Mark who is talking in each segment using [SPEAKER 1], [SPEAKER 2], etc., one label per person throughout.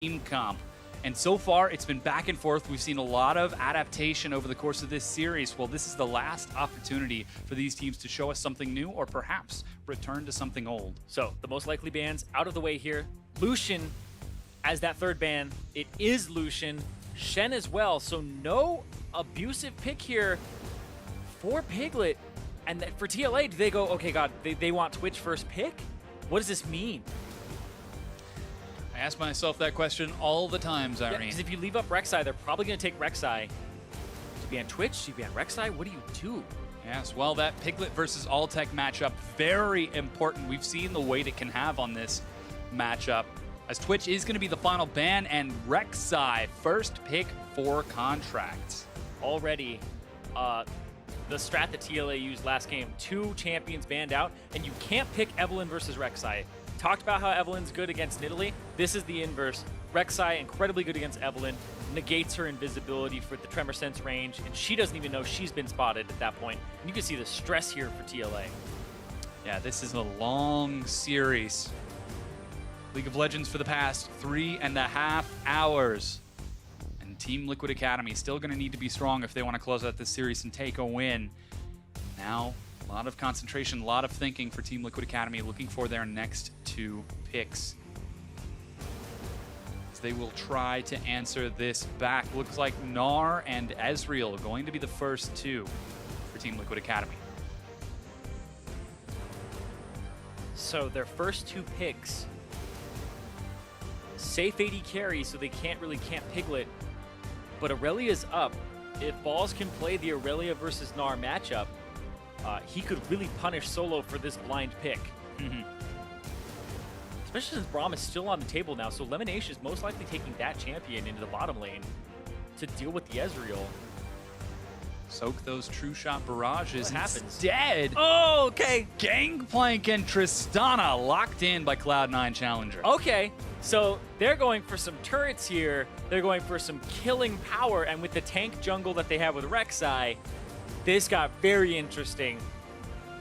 [SPEAKER 1] team comp. And so far, it's been back and forth. We've seen a lot of adaptation over the course of this series. Well, this is the last opportunity for these teams to show us something new or perhaps return to something old.
[SPEAKER 2] So, the most likely bans out of the way here. Lucian as that third ban. It is Lucian. Shen as well. So, no abusive pick here for Piglet. And for TLA, do they go, okay, God, they want Twitch first pick? What does this mean?
[SPEAKER 1] I ask myself that question all the time, Zyrene.
[SPEAKER 2] Yeah, because if you leave up Rek'Sai, they're probably going to take Rek'Sai. Do you ban Twitch? Do you ban Rek'Sai? What do you do?
[SPEAKER 1] Yes, well, that Piglet versus Alltech matchup, very important. We've seen the weight it can have on this matchup, as Twitch is going to be the final ban, and Rek'Sai, first pick for contracts.
[SPEAKER 2] Already, the strat that TLA used last game, 2 champions banned out, and you can't pick Evelynn versus Rek'Sai. Talked about how Evelynn's good against Nidalee. This is the inverse. Rek'Sai, incredibly good against Evelynn, negates her invisibility for the Tremor Sense range, and she doesn't even know she's been spotted at that point. And you can see the stress here for TLA.
[SPEAKER 1] Yeah, this is a long series. League of Legends for the past 3.5 hours. And Team Liquid Academy still going to need to be strong if they want to close out this series and take a win. Now, a lot of concentration, a lot of thinking for Team Liquid Academy, looking for their next 2 picks. As they will try to answer this back. Looks like Gnar and Ezreal going to be the first 2 for Team Liquid Academy.
[SPEAKER 2] So their first 2 picks, safe AD carry, so they can't really camp Piglet, but Aurelia's up. If Balls can play the Aurelia versus Gnar matchup, he could really punish Solo for this blind pick. Especially since Braum is still on the table now, so Lemonade is most likely taking that champion into the bottom lane to deal with the Ezreal.
[SPEAKER 1] Soak those true shot barrages.
[SPEAKER 2] What happens?
[SPEAKER 1] Instead,
[SPEAKER 2] Oh, okay.
[SPEAKER 1] Gangplank and Tristana locked in by Cloud9 Challenger.
[SPEAKER 2] Okay, so they're going for some turrets here. They're going for some killing power, and with the tank jungle that they have with Rek'Sai, this got very interesting.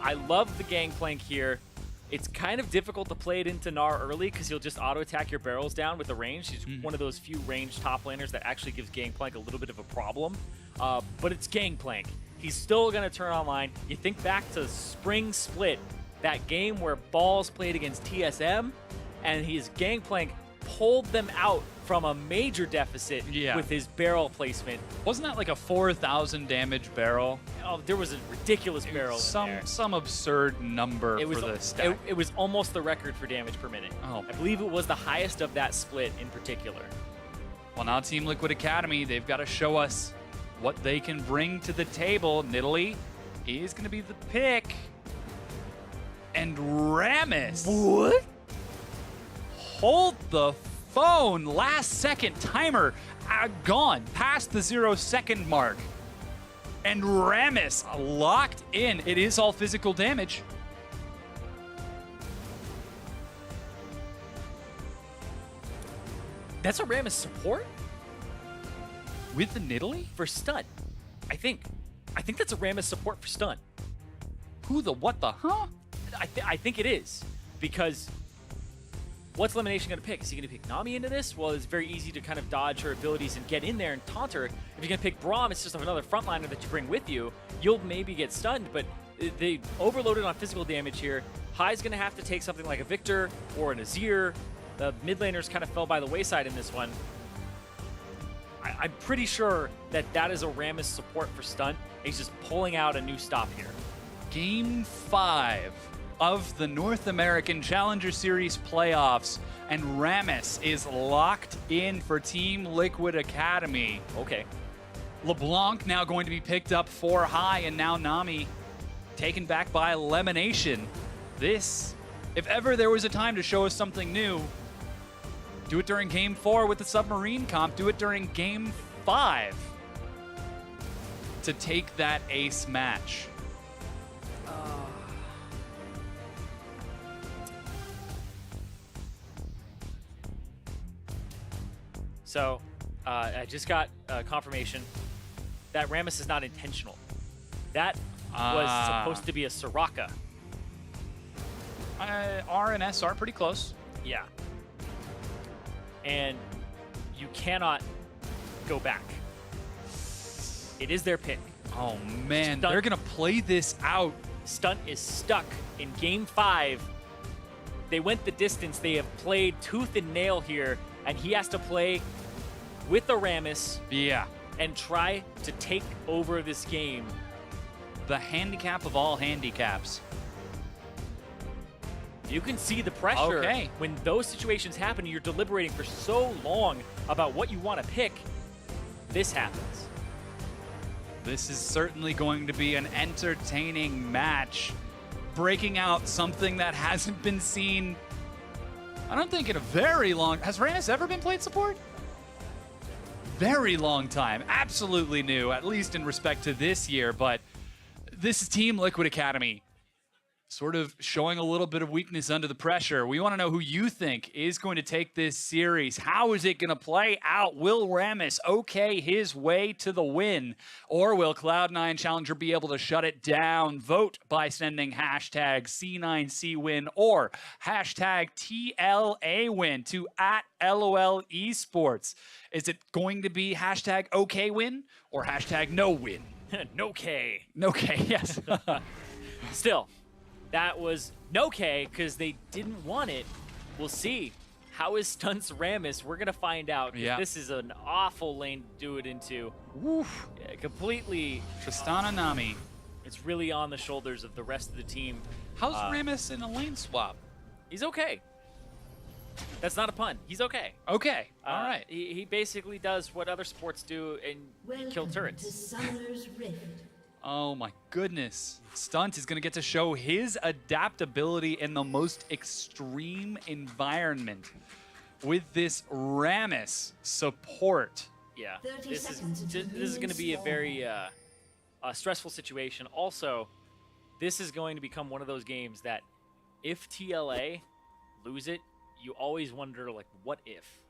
[SPEAKER 2] I love the Gangplank here. It's kind of difficult to play it into Gnar early because he'll just auto-attack your barrels down with the range. He's one of those few ranged top laners that actually gives Gangplank a little bit of a problem. But it's Gangplank. He's still going to turn online. You think back to Spring Split, that game where Balls played against TSM, and his Gangplank pulled them out from a major deficit with his barrel placement.
[SPEAKER 1] Wasn't that like a 4,000 damage barrel?
[SPEAKER 2] Oh, there was a ridiculous barrel in there.
[SPEAKER 1] Some absurd number for the stack.
[SPEAKER 2] It was almost the record for damage per minute.
[SPEAKER 1] Oh.
[SPEAKER 2] I believe it was the highest of that split in particular.
[SPEAKER 1] Well, now Team Liquid Academy, they've got to show us what they can bring to the table. Nidalee is going to be the pick. And Rammus.
[SPEAKER 2] What?
[SPEAKER 1] Hold the phone. Last second timer gone past the 0-second mark. And Rammus locked in. It is all physical damage.
[SPEAKER 2] That's a Rammus support?
[SPEAKER 1] With the Nidalee?
[SPEAKER 2] For stun, I think. I think that's a Rammus support for stun.
[SPEAKER 1] Who the what the huh?
[SPEAKER 2] I think it is. Because what's Lemonade going to pick? Is he going to pick Nami into this? Well, it's very easy to kind of dodge her abilities and get in there and taunt her. If you're going to pick Braum, it's just another frontliner that you bring with you. You'll maybe get stunned, but they overloaded on physical damage here. Hai's going to have to take something like a Victor or an Azir. The mid laners kind of fell by the wayside in this one. I'm pretty sure that that is a Rammus support for stun. He's just pulling out a new stop here.
[SPEAKER 1] Game 5 of the North American Challenger Series playoffs, and Rammus is locked in for Team Liquid Academy.
[SPEAKER 2] Okay.
[SPEAKER 1] LeBlanc now going to be picked up for Hai, and now Nami taken back by Lemonade. This, if ever there was a time to show us something new, do it during Game 4 with the Submarine comp, do it during Game 5 to take that ace match.
[SPEAKER 2] So, I just got confirmation that Rammus is not intentional. That was supposed to be a Soraka.
[SPEAKER 1] R and S are pretty close.
[SPEAKER 2] Yeah. And you cannot go back. It is their pick.
[SPEAKER 1] Oh man,
[SPEAKER 2] Stunt.
[SPEAKER 1] they're gonna play this out.
[SPEAKER 2] Stunt is stuck in Game 5. They went the distance. They have played tooth and nail here, and he has to play with the Rammus
[SPEAKER 1] Yeah.
[SPEAKER 2] and try to take over this game.
[SPEAKER 1] The handicap of all handicaps.
[SPEAKER 2] You can see the pressure
[SPEAKER 1] Okay.
[SPEAKER 2] when those situations happen and you're deliberating for so long about what you want to pick. This happens.
[SPEAKER 1] This is certainly going to be an entertaining match. Breaking out something that hasn't been seen, I don't think, in a very long... Has Rammus ever been played support? Very long time. Absolutely new, at least in respect to this year. But this is Team Liquid Academy sort of showing a little bit of weakness under the pressure. We want to know who you think is going to take this series. How is it going to play out? Will Rammus okay his way to the win? Or will Cloud9 Challenger be able to shut it down? Vote by sending hashtag C9CWin or hashtag TLAWin to @LOL Esports. Is it going to be hashtag OKWin or hashtag NoWin?
[SPEAKER 2] No K.
[SPEAKER 1] No K, yes.
[SPEAKER 2] Still, that was no K because they didn't want it. We'll see. How is Stunt's Rammus? We're going to find out.
[SPEAKER 1] Yeah.
[SPEAKER 2] This is an awful lane to do it into.
[SPEAKER 1] Woof.
[SPEAKER 2] Yeah, completely.
[SPEAKER 1] Tristana Nami.
[SPEAKER 2] It's really on the shoulders of the rest of the team.
[SPEAKER 1] How's Rammus in a lane swap?
[SPEAKER 2] He's okay. That's not a pun. He's okay.
[SPEAKER 1] Okay, all right.
[SPEAKER 2] He basically does what other sports do and kill turrets.
[SPEAKER 3] To Summoner's Rift.
[SPEAKER 1] Oh my goodness. Stunt is going to get to show his adaptability in the most extreme environment with this Rammus support.
[SPEAKER 2] Yeah,
[SPEAKER 3] 30
[SPEAKER 2] this is
[SPEAKER 3] seconds until
[SPEAKER 2] this is going to be a very stressful situation. Also, this is going to become one of those games that if TLA lose it, you always wonder, like, what if?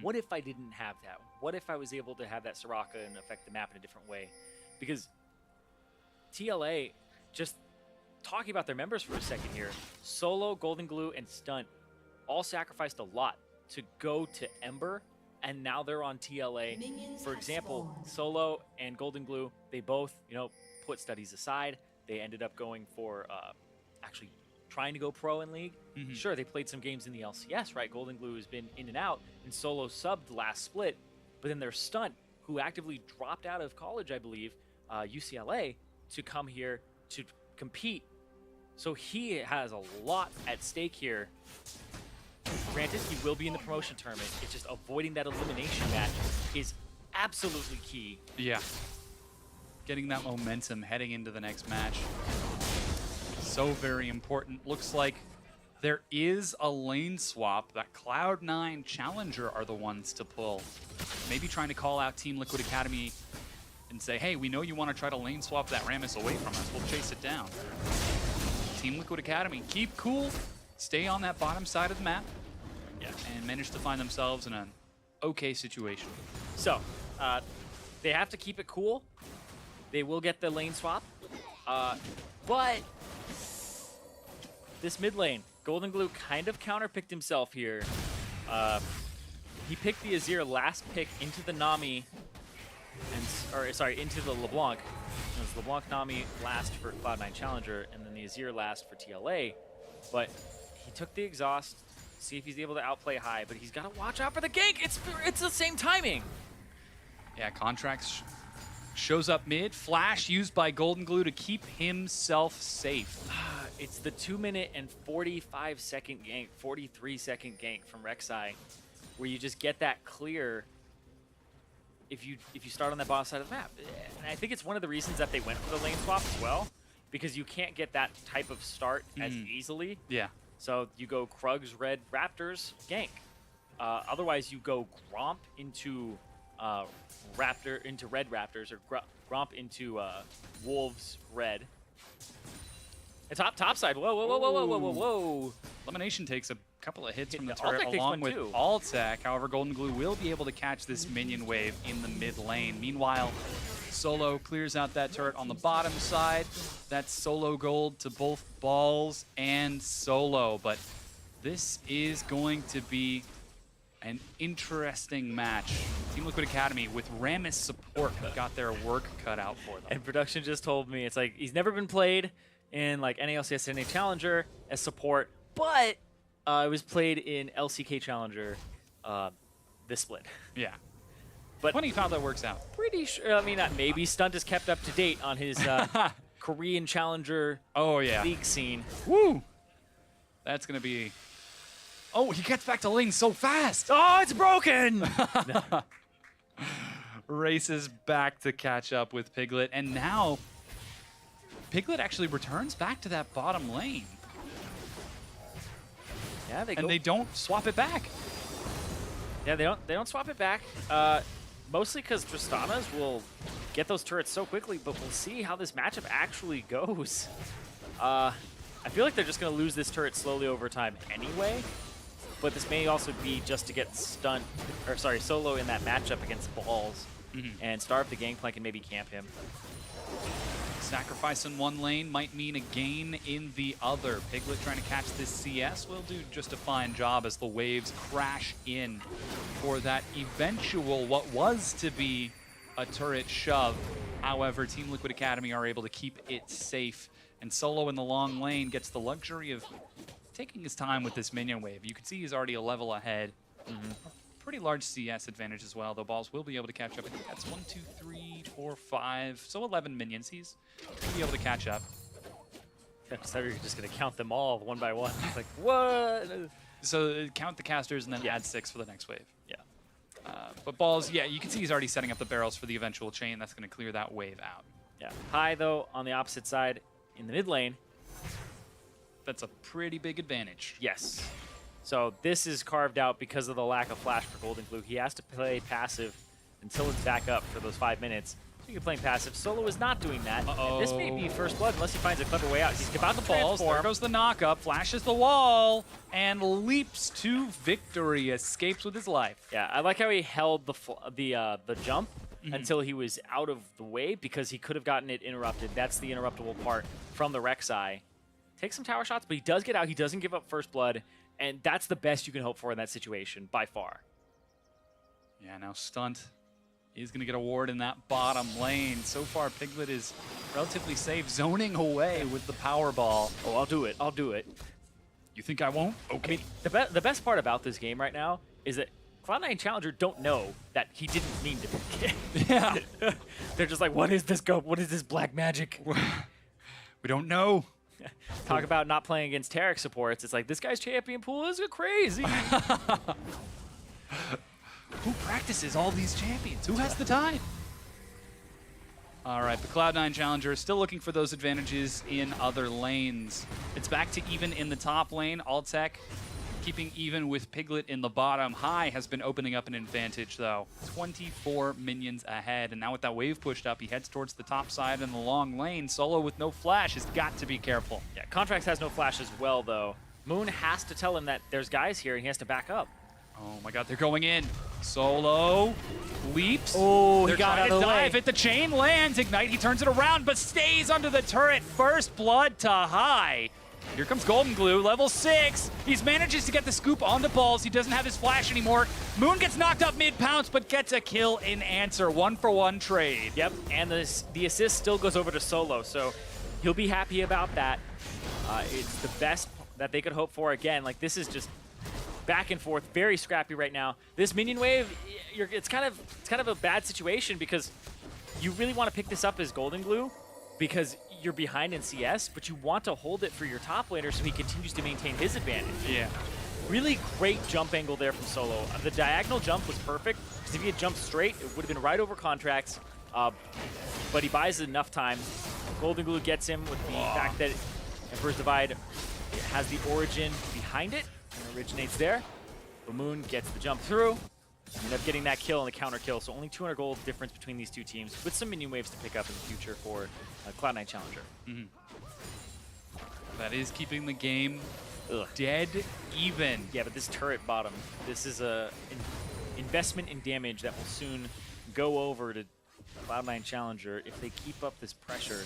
[SPEAKER 2] What if I didn't have that? What if I was able to have that Soraka and affect the map in a different way? Because TLA, just talking about their members for a second here, Solo, Golden Glue, and Stunt all sacrificed a lot to go to Ember, and now they're on TLA.
[SPEAKER 3] Minions
[SPEAKER 2] For
[SPEAKER 3] have
[SPEAKER 2] example,
[SPEAKER 3] spawned.
[SPEAKER 2] Solo and Golden Glue, they both, put studies aside. They ended up going for actually trying to go pro in League. Sure, they played some games in the LCS, right? Golden Glue has been in and out, and Solo subbed last split. But then there's Stunt, who actively dropped out of college, I believe, UCLA, to come here to compete. So he has a lot at stake here. Granted, he will be in the promotion tournament. It's just avoiding that elimination match is absolutely key.
[SPEAKER 1] Yeah. Getting that momentum heading into the next match. So very important. Looks like there is a lane swap that Cloud9 Challenger are the ones to pull. Maybe trying to call out Team Liquid Academy and say, hey, we know you want to try to lane swap that Rammus away from us. We'll chase it down. Team Liquid Academy, keep cool. Stay on that bottom side of the map.
[SPEAKER 2] Yeah.
[SPEAKER 1] And manage to find themselves in an okay situation.
[SPEAKER 2] So, they have to keep it cool. They will get the lane swap. But this mid lane, Golden Glue kind of counterpicked himself here. He picked the Azir last pick into the Nami, into the LeBlanc. It was LeBlanc Nami last for Cloud9 Challenger, and then the Azir last for TLA. But he took the exhaust, see if he's able to outplay high, but he's got to watch out for the gank. It's the same timing.
[SPEAKER 1] Yeah, Contracts shows up mid. Flash used by Golden Glue to keep himself safe.
[SPEAKER 2] It's the 2-minute and 45-second gank, 43-second gank from Rek'Sai, where you just get that clear if you start on that bottom side of the map. And I think it's one of the reasons that they went for the lane swap as well, because you can't get that type of start as easily.
[SPEAKER 1] Yeah.
[SPEAKER 2] So you go Krugs, Red, Raptors, gank. Otherwise, you go Gromp into Red Raptors, or Gromp into Wolves, Red. And top side. Whoa, whoa, whoa, whoa, whoa, whoa, whoa, whoa.
[SPEAKER 1] Elimination takes a couple of hits from the
[SPEAKER 2] Altec
[SPEAKER 1] turret
[SPEAKER 2] takes
[SPEAKER 1] along
[SPEAKER 2] one
[SPEAKER 1] with
[SPEAKER 2] too.
[SPEAKER 1] Altec. However, Golden Glue will be able to catch this minion wave in the mid lane. Meanwhile, Solo clears out that turret on the bottom side. That's Solo gold to both Balls and Solo. But this is going to be An interesting match. Team Liquid Academy with Rammus support have got their work cut out for them.
[SPEAKER 2] And production just told me, it's like, he's never been played in like NALCS NA Challenger as support, but it was played in LCK Challenger this split.
[SPEAKER 1] Yeah.
[SPEAKER 2] But
[SPEAKER 1] Funny how that works out.
[SPEAKER 2] pretty sure, I mean, maybe Stunt is kept up to date on his Korean Challenger league scene.
[SPEAKER 1] Woo! That's going to be... Oh, he gets back to lane so fast!
[SPEAKER 2] Oh, it's broken!
[SPEAKER 1] Races back to catch up with Piglet, and now Piglet actually returns back to that bottom lane.
[SPEAKER 2] Yeah,
[SPEAKER 1] they don't swap it back.
[SPEAKER 2] Yeah, they don't swap it back. Mostly because Tristanas will get those turrets so quickly, but we'll see how this matchup actually goes. I feel like they're just going to lose this turret slowly over time anyway, but this may also be just to get Solo in that matchup against Balls and starve the Gangplank and maybe camp him.
[SPEAKER 1] Sacrifice in one lane might mean a gain in the other. Piglet trying to catch this CS will do just a fine job as the waves crash in for that eventual, what was to be a turret shove. However, Team Liquid Academy are able to keep it safe, and Solo in the long lane gets the luxury of taking his time with this minion wave. You can see he's already a level ahead. Pretty large CS advantage as well, though Balls will be able to catch up. I think that's 1, 2, 3, 4, 5, so 11 minions. He's going to be able to catch up.
[SPEAKER 2] I thought you were just going to count them all one by one. It's like, what?
[SPEAKER 1] So count the casters and then add 6 for the next wave.
[SPEAKER 2] Yeah.
[SPEAKER 1] But Balls, yeah, you can see he's already setting up the barrels for the eventual chain. That's going to clear that wave out.
[SPEAKER 2] Yeah. High, though, on the opposite side in the mid lane.
[SPEAKER 1] That's a pretty big advantage.
[SPEAKER 2] Yes. So this is carved out because of the lack of flash for Golden Glue. He has to play passive until it's back up for those 5 minutes. So you're playing passive. Solo is not doing that. And this may be first blood unless he finds a clever way out. He's about to
[SPEAKER 1] Balls. There goes the knock-up. Flashes the wall and leaps to victory. Escapes with his life.
[SPEAKER 2] Yeah, I like how he held the jump until he was out of the way because he could have gotten it interrupted. That's the interruptible part from the Rek'Sai. Takes some tower shots, but he does get out. He doesn't give up first blood. And that's the best you can hope for in that situation, by far.
[SPEAKER 1] Yeah, now Stunt is going to get a ward in that bottom lane. So far, Piglet is relatively safe, zoning away with the power ball.
[SPEAKER 2] Oh, I'll do it. I'll do it.
[SPEAKER 1] You think I won't? Okay.
[SPEAKER 2] I mean, the best part about this game right now is that Cloud9 Challenger don't know that he didn't mean to pick it.
[SPEAKER 1] Yeah.
[SPEAKER 2] They're just like, what is this What is this black magic?
[SPEAKER 1] We don't know.
[SPEAKER 2] Talk about not playing against Taric supports. It's like, this guy's champion pool is crazy.
[SPEAKER 1] Who practices all these champions? Who has the time? All right, the Cloud9 Challenger is still looking for those advantages in other lanes. It's back to even in the top lane. Altec keeping even with Piglet in the bottom. High has been opening up an advantage, though. 24 minions ahead, and now with that wave pushed up, he heads towards the top side in the long lane. Solo with no flash has got to be careful.
[SPEAKER 2] Yeah, Contracts has no flash as well, though. Moon has to tell him that there's guys here, and he has to back up.
[SPEAKER 1] Oh my god, they're going in. Solo leaps.
[SPEAKER 2] Oh,
[SPEAKER 1] they're
[SPEAKER 2] he got
[SPEAKER 1] trying
[SPEAKER 2] out
[SPEAKER 1] to
[SPEAKER 2] of the
[SPEAKER 1] dive.
[SPEAKER 2] way.
[SPEAKER 1] If the chain lands, Ignite, he turns it around, but stays under the turret. First blood to High. Here comes Golden Glue, level 6. He manages to get the scoop onto Balls. He doesn't have his flash anymore. Moon gets knocked up mid-pounce, but gets a kill in answer. 1-for-1 trade.
[SPEAKER 2] Yep, and the assist still goes over to Solo, so he'll be happy about that. It's the best that they could hope for. Again, like, this is just back and forth, very scrappy right now. This minion wave, it's kind of a bad situation because you really want to pick this up as Golden Glue because you're behind in CS, but you want to hold it for your top laner so he continues to maintain his advantage.
[SPEAKER 1] Yeah.
[SPEAKER 2] Really great jump angle there from Solo. The diagonal jump was perfect because if he had jumped straight, it would have been right over Contracts, but he buys enough time. Golden Glue gets him with the fact that Emperor's Divide has the origin behind it and originates there. The Moon gets the jump through. End up getting that kill and the counter kill, so only 200 gold difference between these two teams with some minion waves to pick up in the future for Cloud9 Challenger.
[SPEAKER 1] That is keeping the game dead even.
[SPEAKER 2] Yeah, but this turret bottom, this is a investment in damage that will soon go over to Cloud9 Challenger if they keep up this pressure.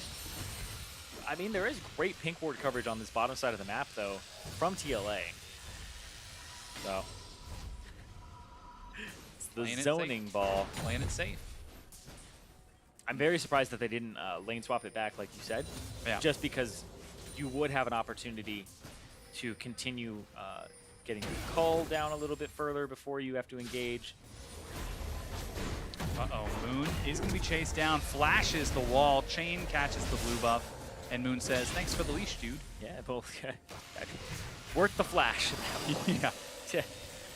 [SPEAKER 2] I mean, there is great pink ward coverage on this bottom side of the map, though, from TLA. So the
[SPEAKER 1] Playing it
[SPEAKER 2] zoning
[SPEAKER 1] safe.
[SPEAKER 2] ball.
[SPEAKER 1] Playing it safe.
[SPEAKER 2] I'm very surprised that they didn't lane swap it back, like you said.
[SPEAKER 1] Yeah.
[SPEAKER 2] Just because you would have an opportunity to continue getting the cull down a little bit further before you have to engage.
[SPEAKER 1] Uh-oh, Moon is going to be chased down, flashes the wall, Chain catches the blue buff, and Moon says, thanks for the leash, dude.
[SPEAKER 2] Yeah, both. Worth the flash.
[SPEAKER 1] Yeah.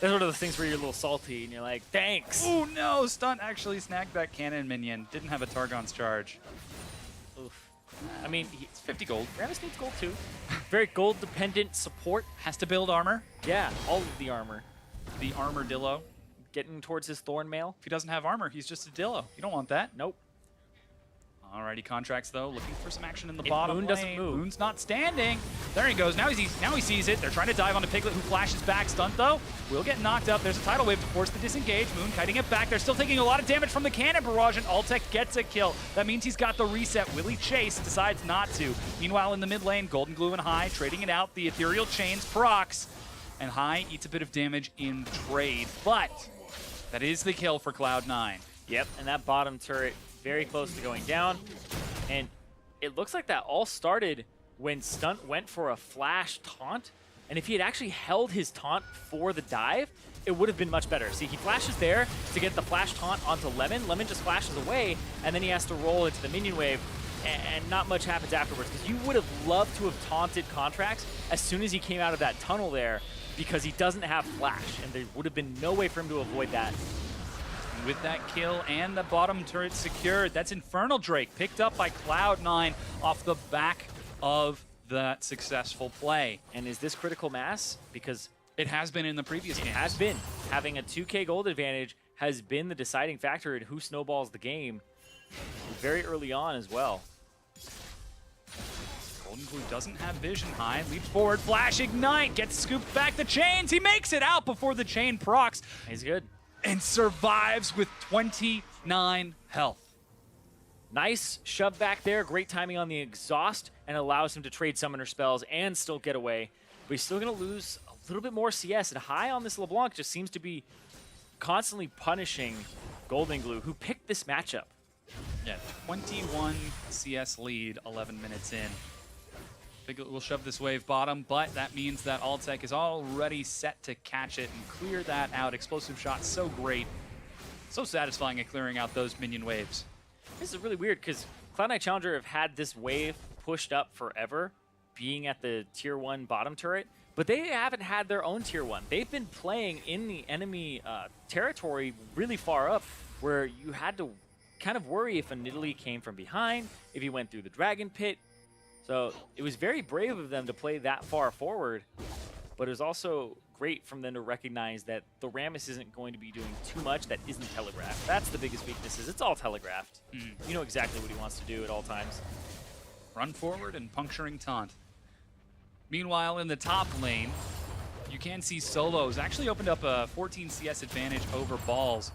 [SPEAKER 2] That's one of those things where you're a little salty and you're like, thanks.
[SPEAKER 1] Oh no, Stunt actually snagged that cannon minion. Didn't have a Targon's charge.
[SPEAKER 2] Oof. I mean,
[SPEAKER 1] It's 50 gold.
[SPEAKER 2] Rammus needs gold too. Very gold dependent support.
[SPEAKER 1] Has to build armor.
[SPEAKER 2] Yeah, all of the armor.
[SPEAKER 1] The armadillo.
[SPEAKER 2] Getting towards his thorn mail.
[SPEAKER 1] If he doesn't have armor, he's just a dillo. You don't want that.
[SPEAKER 2] Nope.
[SPEAKER 1] Alrighty, contracts though, looking for some action in the
[SPEAKER 2] If
[SPEAKER 1] bottom
[SPEAKER 2] Moon
[SPEAKER 1] lane.
[SPEAKER 2] doesn't move.
[SPEAKER 1] Moon's not standing. There he goes. Now he sees it. They're trying to dive onto Piglet, who flashes back. Stunt though will get knocked up. There's a tidal wave to force the disengage. Moon kiting it back. They're still taking a lot of damage from the cannon barrage, and Altec gets a kill. That means he's got the reset. Will he chase? Decides not to. Meanwhile, in the mid lane, Golden Glue and High trading it out. The ethereal chains procs, and High eats a bit of damage in trade, but that is the kill for Cloud9.
[SPEAKER 2] Yep, and that bottom turret very close to going down. And it looks like that all started when Stunt went for a flash taunt. And if he had actually held his taunt for the dive, it would have been much better. See, he flashes there to get the flash taunt onto Lemon. Lemon just flashes away, and then he has to roll into the minion wave, and not much happens afterwards. Because you would have loved to have taunted Contracts as soon as he came out of that tunnel there, because he doesn't have flash, and there would have been no way for him to avoid that.
[SPEAKER 1] With that kill and the bottom turret secured, that's Infernal Drake picked up by Cloud9 off the back of that successful play.
[SPEAKER 2] And is this critical mass? Because
[SPEAKER 1] It has been in the previous games.
[SPEAKER 2] it has been. Having a 2K gold advantage has been the deciding factor in who snowballs the game very early on as well.
[SPEAKER 1] Golden Glue doesn't have vision. High leaps forward, flash, ignite, gets scooped back the chains. He makes it out before the chain procs
[SPEAKER 2] He's good.
[SPEAKER 1] and survives with 29 health.
[SPEAKER 2] Nice shove back there. Great timing on the exhaust, and allows him to trade summoner spells and still get away. But he's still going to lose a little bit more CS. And High on this LeBlanc just seems to be constantly punishing Golden Glue, who picked this matchup.
[SPEAKER 1] Yeah, 21 CS lead, 11 minutes in. Piglet will shove this wave bottom, but that means that Altec is already set to catch it and clear that out. Explosive shot, so great. So satisfying at clearing out those minion waves.
[SPEAKER 2] This is really weird because Cloud9 Challenger have had this wave pushed up forever, being at the tier 1 bottom turret, but they haven't had their own tier 1. They've been playing in the enemy territory really far up, where you had to kind of worry if a Nidalee came from behind, if he went through the Dragon Pit. So it was very brave of them to play that far forward, but it was also great from them to recognize that the Rammus isn't going to be doing too much that isn't telegraphed. That's the biggest weakness, is it's all telegraphed. You know exactly what he wants to do at all times.
[SPEAKER 1] Run forward and puncturing taunt. Meanwhile, in the top lane, you can see Solo's actually opened up a 14 CS advantage over Balls.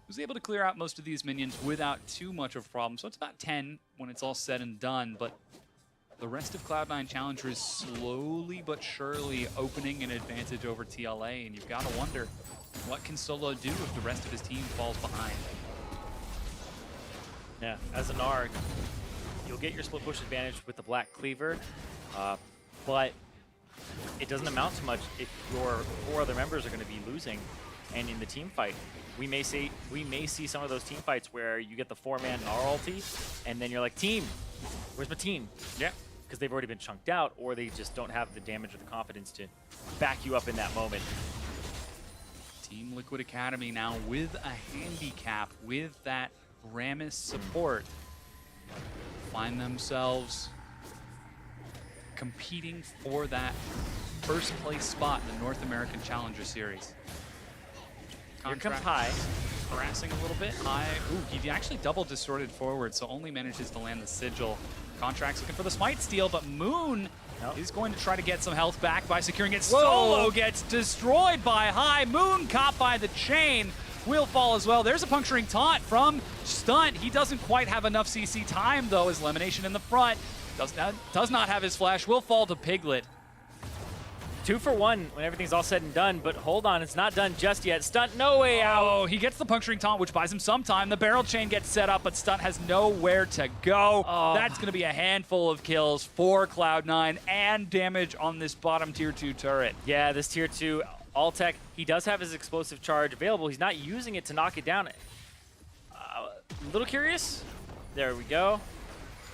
[SPEAKER 1] He was able to clear out most of these minions without too much of a problem. So it's about 10 when it's all said and done, but the rest of Cloud9 Challenger is slowly but surely opening an advantage over TLA, and you've got to wonder, what can Solo do if the rest of his team falls behind?
[SPEAKER 2] Yeah, as an ARG, you'll get your split push advantage with the Black Cleaver, but it doesn't amount to much if your 4 other members are going to be losing. And in the team fight, we may see some of those team fights where you get the 4-man Gnar ulti, and then you're like, team, where's my team?
[SPEAKER 1] Yeah.
[SPEAKER 2] Because they've already been chunked out, or they just don't have the damage or the confidence to back you up in that moment.
[SPEAKER 1] Team Liquid Academy now with a handicap, with that Rammus support, find themselves competing for that first place spot in the North American Challenger Series.
[SPEAKER 2] Here comes High.
[SPEAKER 1] Harassing a little bit. High, ooh, he actually double distorted forward, so only manages to land the sigil. Contracts looking for the smite steal, but Moon is going to try to get some health back by securing it.
[SPEAKER 2] Whoa.
[SPEAKER 1] Solo gets destroyed by High. Moon caught by the chain. Will fall as well. There's a puncturing taunt from Stunt. He doesn't quite have enough CC time, though, as Elimination in the front. Does not have his flash. Will fall to Piglet.
[SPEAKER 2] 2 for 1 when everything's all said and done, but hold on, it's not done just yet. Stunt, no way out.
[SPEAKER 1] Oh, he gets the puncturing taunt, which buys him some time. The barrel chain gets set up, but Stunt has nowhere to go.
[SPEAKER 2] Oh.
[SPEAKER 1] That's going to be a handful of kills for Cloud9 and damage on this bottom tier 2 turret.
[SPEAKER 2] Yeah, this tier 2 Altec, he does have his explosive charge available. He's not using it to knock it down. A little curious. There we go.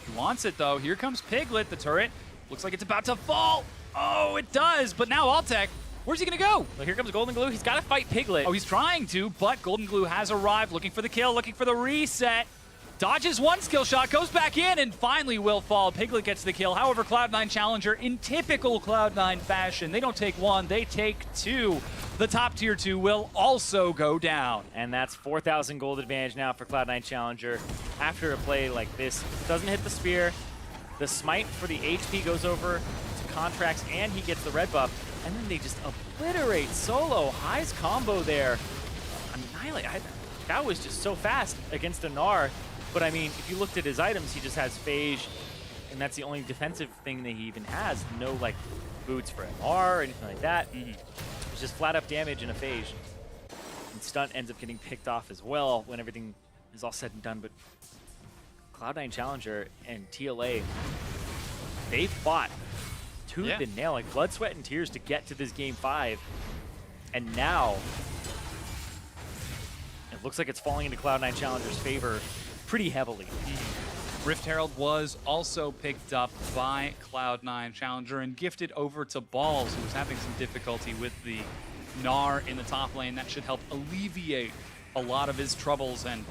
[SPEAKER 1] He wants it, though. Here comes Piglet, the turret. Looks like it's about to fall. Oh, it does, but now Altec, where's he going to go?
[SPEAKER 2] Well, here comes Golden Glue. He's got to fight Piglet.
[SPEAKER 1] Oh, he's trying to, but Golden Glue has arrived, looking for the kill, looking for the reset. Dodges one skill shot, goes back in, and finally will fall. Piglet gets the kill. However, Cloud9 Challenger, in typical Cloud9 fashion, they don't take one, they take two. The top tier 2 will also go down.
[SPEAKER 2] And that's 4,000 gold advantage now for Cloud9 Challenger. After a play like this, doesn't hit the spear. The smite for the HP goes over to Contracts, and he gets the red buff. And then they just obliterate Solo. High's combo there. Annihilate. That was just so fast against a Gnar. But I mean, if you looked at his items, he just has Phage, and that's the only defensive thing that he even has. No like boots for MR or anything like that. It's just flat up damage and a Phage. And Stunt ends up getting picked off as well when everything is all said and done. But Cloud9 Challenger and TLA, they fought tooth and nail, like blood, sweat, and tears to get to this game 5. And now it looks like it's falling into Cloud9 Challenger's favor pretty heavily.
[SPEAKER 1] Rift Herald was also picked up by Cloud9 Challenger and gifted over to Balls, who was having some difficulty with the Gnar in the top lane. That should help alleviate a lot of his troubles and,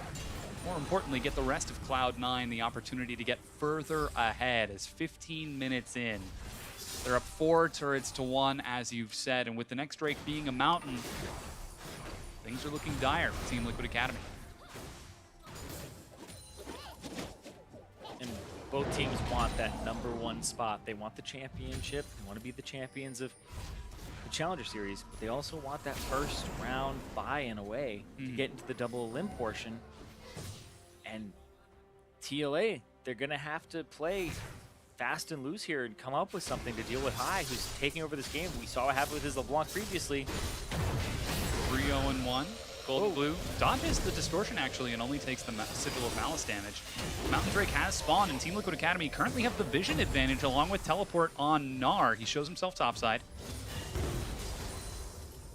[SPEAKER 1] more importantly, get the rest of Cloud9 the opportunity to get further ahead. As 15 minutes in, they're up 4 turrets to 1, as you've said, and with the next Drake being a mountain, things are looking dire for Team Liquid Academy.
[SPEAKER 2] And both teams want that #1 spot. They want the championship. They want to be the champions of the Challenger Series, but they also want that first round bye in a way to get into the double elim portion. And TLA, they're going to have to play fast and loose here and come up with something to deal with High, who's taking over this game. We saw what happened with his LeBlanc previously.
[SPEAKER 1] 3-0-1. Golden Blue dodges the distortion actually and only takes the Sigil of Malice damage. Mountain Drake has spawned, and Team Liquid Academy currently have the vision advantage along with teleport on Gnar. He shows himself topside.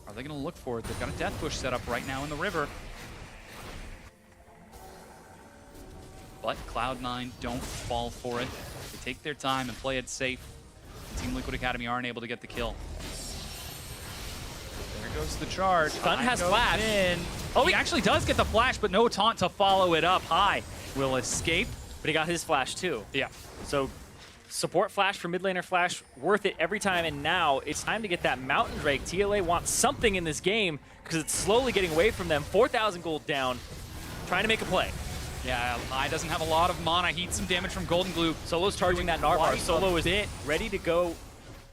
[SPEAKER 1] Are they going to look for it? They've got a death bush set up right now in the river. But Cloud9 don't fall for it. They take their time and play it safe. Team Liquid Academy aren't able to get the kill. There goes the charge.
[SPEAKER 2] Stunt has flash.
[SPEAKER 1] Oh, he actually does get the flash, but no taunt to follow it up. High will escape.
[SPEAKER 2] But he got his flash too.
[SPEAKER 1] Yeah.
[SPEAKER 2] So support flash for mid laner flash, worth it every time. And now it's time to get that Mountain Drake. TLA wants something in this game because it's slowly getting away from them. 4,000 gold down, trying to make a play.
[SPEAKER 1] Yeah, High doesn't have a lot of mana. He eats some damage from Golden Glue.
[SPEAKER 2] Solo's charging that Gnar bar. Solo is ready to go.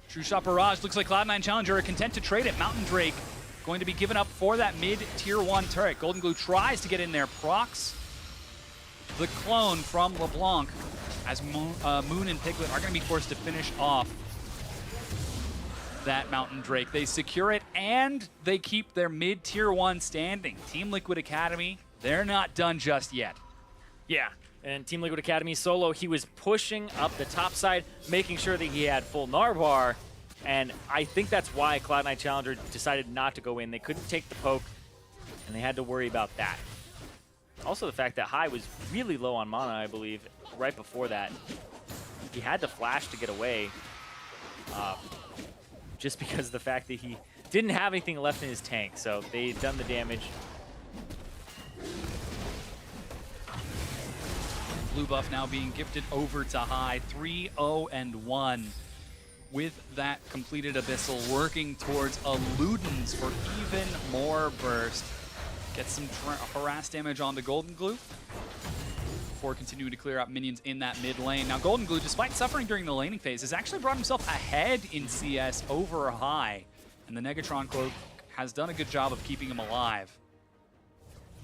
[SPEAKER 1] True Shot Barrage. Looks like Cloud9 Challenger are content to trade it. Mountain Drake going to be given up for that mid-tier 1 turret. Golden Glue tries to get in there. Procs the clone from LeBlanc as Moon and Piglet are going to be forced to finish off that Mountain Drake. They secure it, and they keep their mid-tier 1 standing. Team Liquid Academy, they're not done just yet.
[SPEAKER 2] Yeah, and Team Liquid Academy Solo, he was pushing up the top side, making sure that he had full Gnar bar, and I think that's why Cloud9 Challenger decided not to go in. They couldn't take the poke, and they had to worry about that. Also the fact that High was really low on mana, I believe, right before that. He had to flash to get away, just because of the fact that he didn't have anything left in his tank, so they'd done the damage.
[SPEAKER 1] Blue buff now being gifted over to High. 3-0-1. With that completed Abyssal, working towards a Ludens for even more burst. Get some harass damage onto Golden Glue before continuing to clear out minions in that mid lane. Now Golden Glue, despite suffering during the laning phase, has actually brought himself ahead in CS over High. And the Negatron Cloak has done a good job of keeping him alive.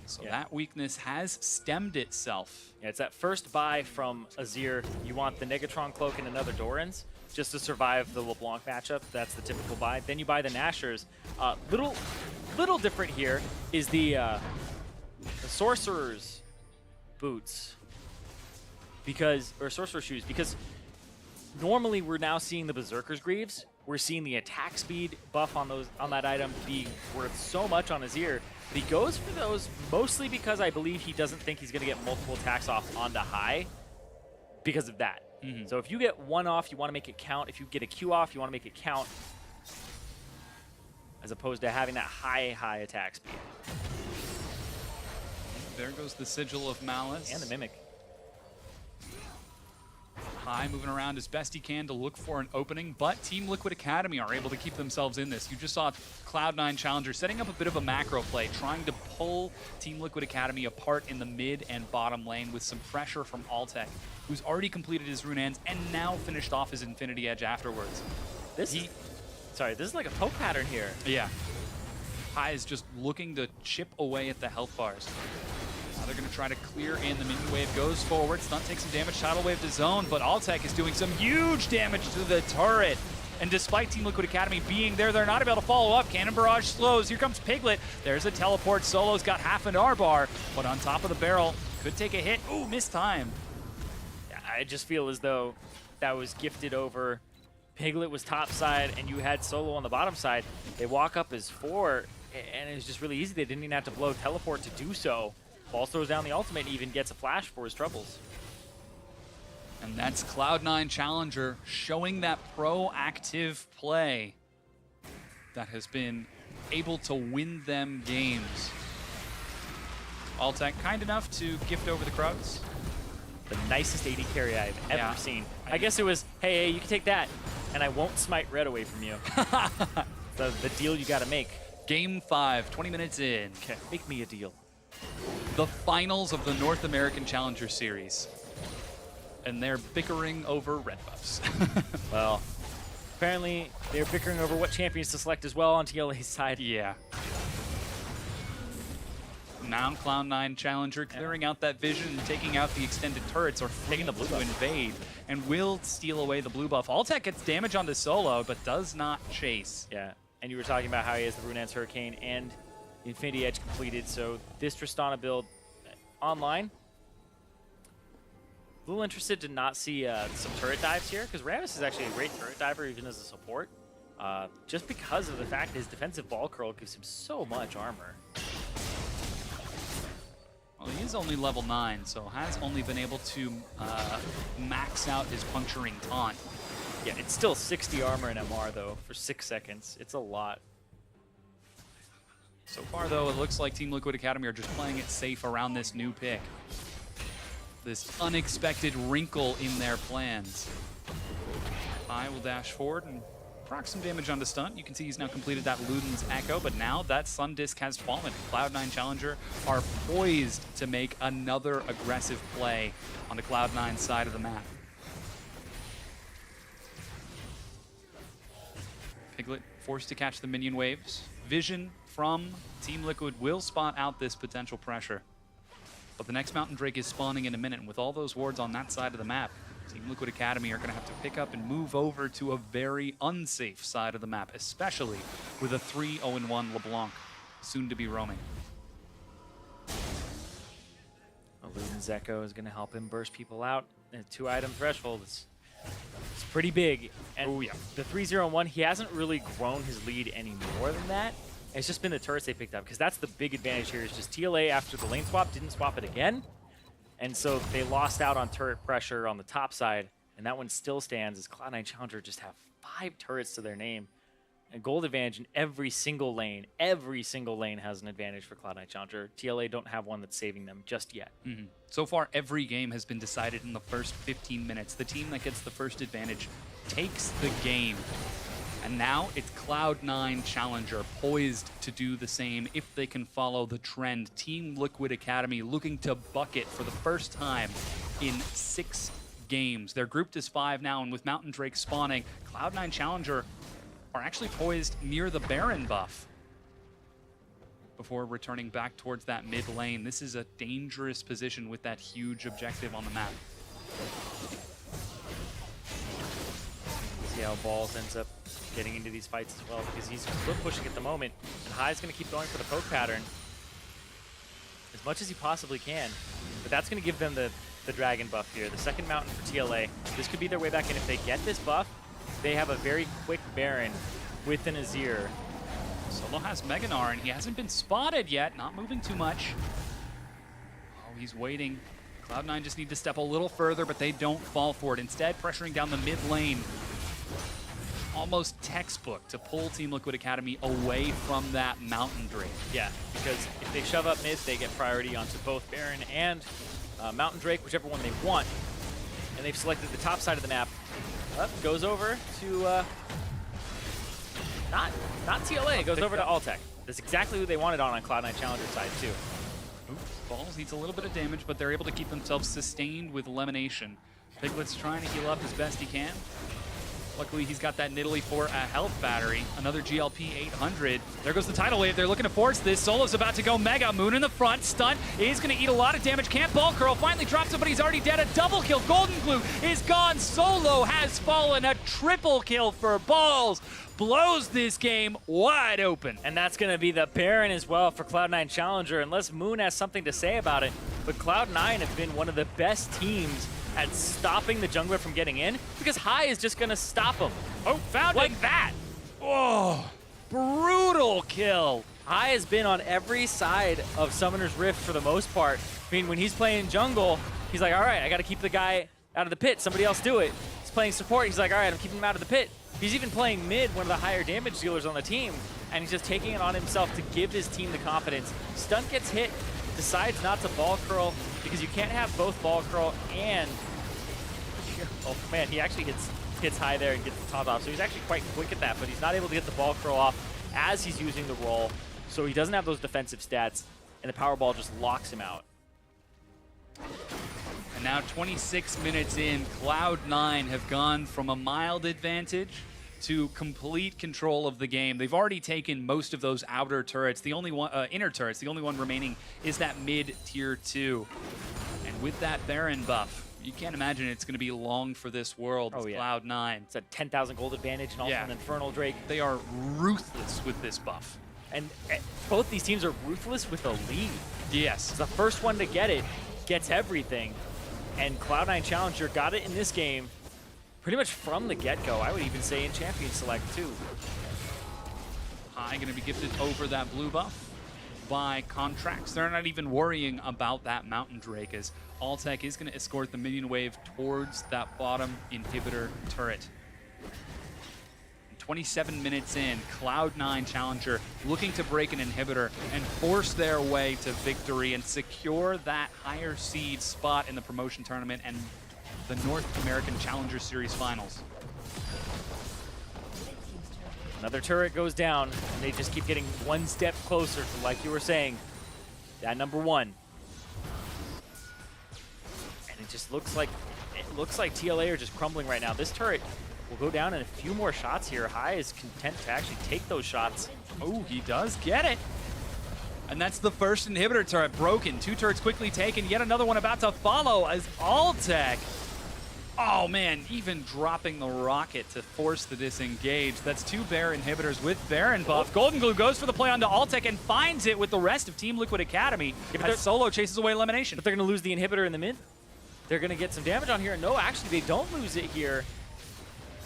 [SPEAKER 1] So that weakness has stemmed itself.
[SPEAKER 2] Yeah, it's that first buy from Azir. You want the Negatron Cloak and another Doran's. just to survive the LeBlanc matchup. That's the typical buy. Then you buy the Nashers. Little different here is the Sorcerer's boots, or Sorcerer shoes, because normally we're now seeing the Berserker's Greaves. We're seeing the attack speed buff on that item being worth so much on his ear. But he goes for those mostly because I believe he doesn't think he's going to get multiple attacks off onto high because of that. So if you get one off, you want to make it count. If you get a Q off, you want to make it count, as opposed to having that high attack speed.
[SPEAKER 1] There goes the Sigil of Malice.
[SPEAKER 2] And the Mimic.
[SPEAKER 1] High moving around as best he can to look for an opening, but Team Liquid Academy are able to keep themselves in this. You just saw Cloud9 Challenger setting up a bit of a macro play, trying to pull Team Liquid Academy apart in the mid and bottom lane with some pressure from Altec, who's already completed his Rune Hands and now finished off his Infinity Edge afterwards.
[SPEAKER 2] This is like a poke pattern here.
[SPEAKER 1] Yeah. High is just looking to chip away at the health bars. Now they're going to try to clear in. The minion wave goes forward. Stun takes some damage. Tidal wave to zone, but Altec is doing some huge damage to the turret. And despite Team Liquid Academy being there, they're not able to follow up. Cannon Barrage slows. Here comes Piglet. There's a teleport. Solo's got half an R-bar, but on top of the barrel, could take a hit. Ooh, missed time.
[SPEAKER 2] I just feel as though that was gifted over. Piglet was top side, and you had Solo on the bottom side. They walk up as 4, and it was just really easy. They didn't even have to blow teleport to do so. Ball throws down the ultimate and even gets a flash for his troubles.
[SPEAKER 1] And that's Cloud9 Challenger showing that proactive play that has been able to win them games. Altec kind enough to gift over the Krugs.
[SPEAKER 2] The nicest AD carry I've ever seen. I guess it was, hey, you can take that, and I won't smite red away from you. the deal you got to make.
[SPEAKER 1] Game 5, 20 minutes in.
[SPEAKER 2] Okay, make me a deal.
[SPEAKER 1] The finals of the North American Challenger Series. And they're bickering over red buffs.
[SPEAKER 2] Well, apparently they're bickering over what champions to select as well on TLA's side.
[SPEAKER 1] Yeah. Now Cloud9 Challenger clearing out that vision and taking out the extended turrets, or taking the blue to invade, and will steal away the blue buff. Altec gets damage onto Solo, but does not chase.
[SPEAKER 2] Yeah, and you were talking about how he has the Rune Hands Hurricane and the Infinity Edge completed, so this Tristana build online. A little interested to not see some turret dives here, because Rammus is actually a great turret diver even as a support, just because of the fact his defensive ball curl gives him so much armor.
[SPEAKER 1] Well, he is only level 9, so has only been able to max out his puncturing taunt.
[SPEAKER 2] Yeah, it's still 60 armor in MR, though, for 6 seconds. It's a lot.
[SPEAKER 1] So far, though, it looks like Team Liquid Academy are just playing it safe around this new pick. This unexpected wrinkle in their plans. I will dash forward and proc some damage onto Stunt. You can see he's now completed that Luden's Echo, but now that Sun Disc has fallen. Cloud9 Challenger are poised to make another aggressive play on the Cloud9 side of the map. Piglet forced to catch the minion waves. Vision from Team Liquid will spot out this potential pressure. But the next Mountain Drake is spawning in a minute, and with all those wards on that side of the map, Team Liquid Academy are going to have to pick up and move over to a very unsafe side of the map, especially with a 3-0-1 LeBlanc soon to be roaming.
[SPEAKER 2] Luden's Echo is going to help him burst people out. And a 2-item threshold is pretty big. And
[SPEAKER 1] oh, yeah.
[SPEAKER 2] The 3-0-1, he hasn't really grown his lead any more than that. It's just been the turrets they picked up, because that's the big advantage here, is just TLA after the lane swap didn't swap it again. And so they lost out on turret pressure on the top side, and that one still stands as Cloud9 Challenger just have 5 turrets to their name. And gold advantage in every single lane. Every single lane has an advantage for Cloud9 Challenger. TLA don't have one that's saving them just yet.
[SPEAKER 1] So far, every game has been decided in the first 15 minutes. The team that gets the first advantage takes the game. And now it's Cloud9 Challenger poised to do the same if they can follow the trend. Team Liquid Academy looking to bucket for the first time in 6 games. They're grouped as 5 now, and with Mountain Drake spawning, Cloud9 Challenger are actually poised near the Baron buff before returning back towards that mid lane. This is a dangerous position with that huge objective on the map.
[SPEAKER 2] see how Balls ends up getting into these fights as well, because he's still pushing at the moment, and Hai's going to keep going for the poke pattern as much as he possibly can. But that's going to give them the dragon buff here, the second mountain for TLA. This could be their way back in. If they get this buff, they have a very quick Baron with an Azir.
[SPEAKER 1] Solo has Meganar, and he hasn't been spotted yet, not moving too much. Oh, he's waiting. Cloud9 just need to step a little further, but they don't fall for it. Instead, pressuring down the mid lane. Almost textbook to pull Team Liquid Academy away from that Mountain Drake.
[SPEAKER 2] Yeah, because if they shove up mid, they get priority onto both Baron and Mountain Drake, whichever one they want. And they've selected the top side of the map. Goes over to, not TLA, goes over to Altec. That's exactly who they wanted on Cloud9 Challenger side too.
[SPEAKER 1] Oops, Balls needs a little bit of damage, but they're able to keep themselves sustained with Elimination. Piglet's trying to heal up as best he can. Luckily, he's got that Nidalee for a health battery. Another GLP 800. There goes the tidal wave. They're looking to force this. Solo's about to go Mega. Moon in the front. Stun is going to eat a lot of damage. Can't ball curl. Finally drops it, but he's already dead. A double kill. Golden Glue is gone. Solo has fallen. A triple kill for Balls. Blows this game wide open.
[SPEAKER 2] And that's going to be the Baron as well for Cloud9 Challenger, unless Moon has something to say about it. But Cloud9 have been one of the best teams at stopping the jungler from getting in, because Hai is just going to stop him.
[SPEAKER 1] Oh, found
[SPEAKER 2] like
[SPEAKER 1] it.
[SPEAKER 2] that.
[SPEAKER 1] Oh, brutal kill.
[SPEAKER 2] Hai has been on every side of Summoner's Rift for the most part. I mean, when he's playing jungle, he's like, all right, I got to keep the guy out of the pit. Somebody else do it. He's playing support. He's like, all right, I'm keeping him out of the pit. He's even playing mid, one of the higher damage dealers on the team, and he's just taking it on himself to give his team the confidence. Stunt gets hit, decides not to ball curl, because you can't have both ball curl and... Oh man, he actually hits high there and gets the top off, so he's actually quite quick at that, but he's not able to get the ball curl off as he's using the roll, so he doesn't have those defensive stats, and the power ball just locks him out.
[SPEAKER 1] And now 26 minutes in, Cloud9 have gone from a mild advantage to complete control of the game. They've already taken most of those outer turrets. The only one, inner turrets, the only one remaining is that mid tier 2. And with that Baron buff, you can't imagine it's going to be long for this world.
[SPEAKER 2] Oh, yeah.
[SPEAKER 1] Cloud9.
[SPEAKER 2] It's a 10,000 gold advantage and also an Infernal Drake.
[SPEAKER 1] They are ruthless with this buff.
[SPEAKER 2] And both these teams are ruthless with a lead.
[SPEAKER 1] Yes.
[SPEAKER 2] The first one to get it gets everything. And Cloud9 Challenger got it in this game pretty much from the get-go. I would even say in Champion Select too.
[SPEAKER 1] Hai going to be gifted over that blue buff by Contracts. They're not even worrying about that Mountain Drake, as Altec is going to escort the minion wave towards that bottom inhibitor turret. 27 minutes in, Cloud9 Challenger looking to break an inhibitor and force their way to victory and secure that higher seed spot in the promotion tournament and the North American Challenger Series Finals.
[SPEAKER 2] Another turret goes down, and they just keep getting one step closer to, like you were saying, that #1. And it just looks like TLA are just crumbling right now. This turret will go down in a few more shots here. Hai is content to actually take those shots.
[SPEAKER 1] Oh, he does get it. And that's the first inhibitor turret broken. 2 turrets quickly taken. Yet another one about to follow as Altec. Oh man, even dropping the rocket to force the disengage. That's 2 Baron inhibitors with Baron buff. Golden Glue goes for the play onto Altec and finds it with the rest of Team Liquid Academy. As Solo chases away elimination.
[SPEAKER 2] But they're going to lose the inhibitor in the mid. They're going to get some damage on here. No, actually, they don't lose it here.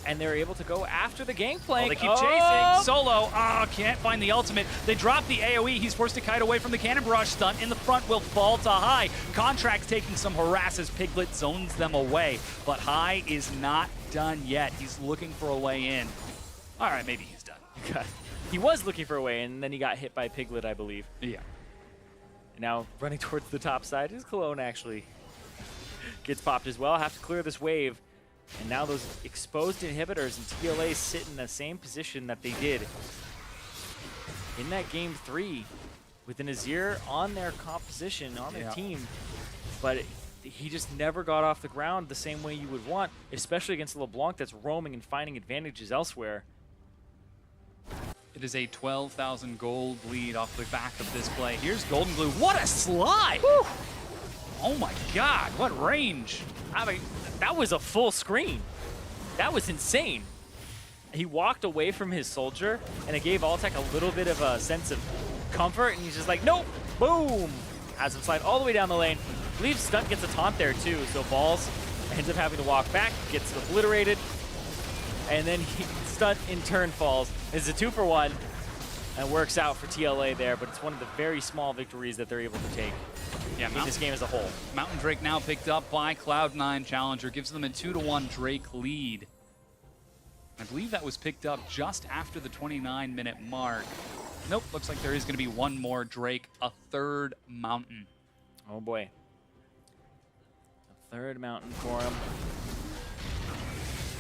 [SPEAKER 2] And they're able to go after the Gangplank.
[SPEAKER 1] Oh, they keep chasing. Solo, can't find the ultimate. They drop the AoE. He's forced to kite away from the Cannon Barrage stun. In the front will fall to Hai. Contracts taking some harass as Piglet zones them away. But Hai is not done yet. He's looking for a way in. All right, maybe he's done.
[SPEAKER 2] He was looking for a way, and then he got hit by Piglet, I believe.
[SPEAKER 1] Yeah.
[SPEAKER 2] Now running towards the top side, his Cologne actually gets popped as well. Have to clear this wave. And now those exposed inhibitors and TLA sit in the same position that they did in that game 3 with an Azir on their composition, on their team. But he just never got off the ground the same way you would want, especially against LeBlanc that's roaming and finding advantages elsewhere.
[SPEAKER 1] It is a 12,000 gold lead off the back of this play. Here's Golden Glue. What a slide! Woo! Oh my god, what range.
[SPEAKER 2] I mean, that was a full screen. That was insane. he walked away from his soldier, and it gave Altec a little bit of a sense of comfort, and he's just like, nope, boom! Has him slide all the way down the lane. I believe Stunt gets a taunt there too, so Balls ends up having to walk back, gets obliterated, and then Stunt in turn falls. It's a 2-for-1, and works out for TLA there, but it's one of the very small victories that they're able to take in this game as a whole.
[SPEAKER 1] Mountain Drake now picked up by Cloud9 Challenger, gives them a 2-1 Drake lead. I believe that was picked up just after the 29-minute mark. Nope, looks like there is going to be one more Drake, a third Mountain.
[SPEAKER 2] Oh boy. A third Mountain for him.